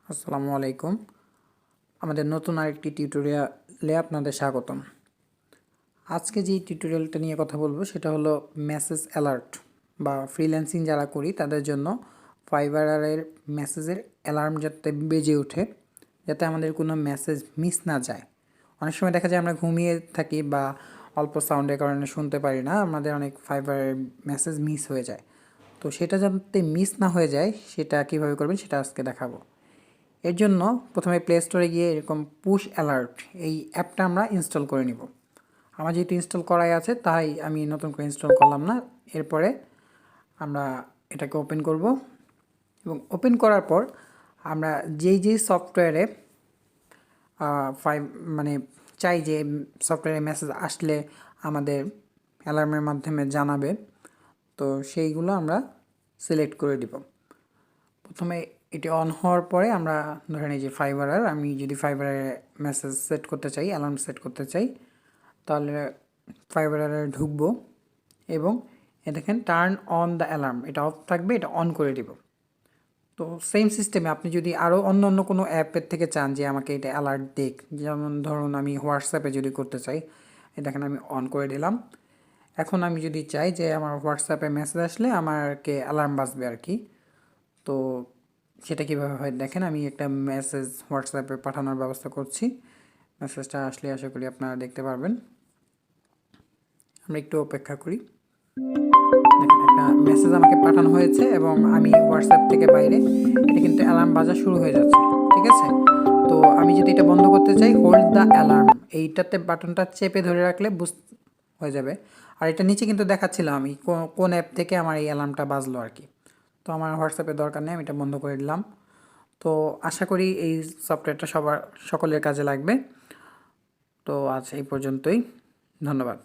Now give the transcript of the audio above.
আসসালামু আলাইকুম। আমাদের নতুন আরেকটি টিউটোরিয়ালে আপনাদের স্বাগতম। আজকে যে টিউটোরিয়ালটা নিয়ে কথা বলবো সেটা হলো মেসেজ অ্যালার্ট বা ফ্রিল্যান্সিং যারা করি তাদের জন্য ফাইবারের মেসেজের অ্যালার্ম যাতে বেজে ওঠে, যাতে আমাদের কোনো মেসেজ মিস না যায়। অনেক সময় দেখা যায় আমরা ঘুমিয়ে থাকি বা অল্প সাউন্ডের কারণে শুনতে পারি না, আমাদের অনেক ফাইবারের মেসেজ মিস হয়ে যায়। তো সেটা যাতে মিস না হয়ে যায় সেটা কীভাবে করবেন সেটা আজকে দেখাবো। এর জন্য প্রথমে প্লে স্টোরে গিয়ে এরকম পুশ অ্যালার্ট এই অ্যাপটা আমরা ইনস্টল করে নিব। আমার যেহেতু ইনস্টল করাই আছে তাই আমি নতুন করে ইনস্টল করলাম না। এরপরে আমরা এটাকে ওপেন করব এবং ওপেন করার পর আমরা যেই সফটওয়্যারে মানে চাই যে সফটওয়্যারে মেসেজ আসলে আমাদের অ্যালার্মের মাধ্যমে জানাবে, তো সেইগুলো আমরা সিলেক্ট করে দিব। প্রথমে এটি অন হওয়ার পরে আমরা ধরেন এই যে আমি যদি ফাইবারে মেসেজ সেট করতে চাই, অ্যালার্ম সেট করতে চাই, তাহলে ফাইবারে ঢুকবো এবং দেখেন টার্ন অন দ্য অ্যালার্ম, এটা অফ থাকবে, এটা অন করে দিব। তো সেম সিস্টেমে আপনি যদি আরও অন্য কোনো অ্যাপের থেকে চান যে আমাকে এটা অ্যালার্ট দিক, যেমন ধরুন আমি হোয়াটসঅ্যাপে যদি করতে চাই, দেখেন আমি অন করে দিলাম। এখন আমি যদি চাই যে আমার হোয়াটসঅ্যাপে মেসেজ আসলে আমাকে অ্যালার্ম বাজবে আর কি, তো সেটা কীভাবে হয় দেখেন, আমি একটা মেসেজ হোয়াটসঅ্যাপে পাঠানোর ব্যবস্থা করছি। মেসেজটা আসলে আশা করি আপনারা দেখতে পারবেন। আমরা একটু অপেক্ষা করি। দেখেন একটা মেসেজ আমাকে পাঠানো হয়েছে এবং আমি হোয়াটসঅ্যাপ থেকে বাইরে, এটা কিন্তু অ্যালার্ম বাজা শুরু হয়ে যাচ্ছে, ঠিক আছে। তো আমি যদি এটা বন্ধ করতে চাই, হোল্ড দ্য অ্যালার্ম, এইটাতে বাটনটা চেপে ধরে রাখলে হয়ে যাবে। আর এটা নিচে কিন্তু দেখাচ্ছিল আমি কোন অ্যাপ থেকে আমার এই অ্যালার্মটা বাজলো আর কি। তো আমার হোয়াটসঅ্যাপের দরকার নেই, আমি এটা বন্ধ করে দিলাম। তো আশা করি এই সফটওয়্যারটা সকলের কাজে লাগবে। তো আজ এই পর্যন্তই, ধন্যবাদ।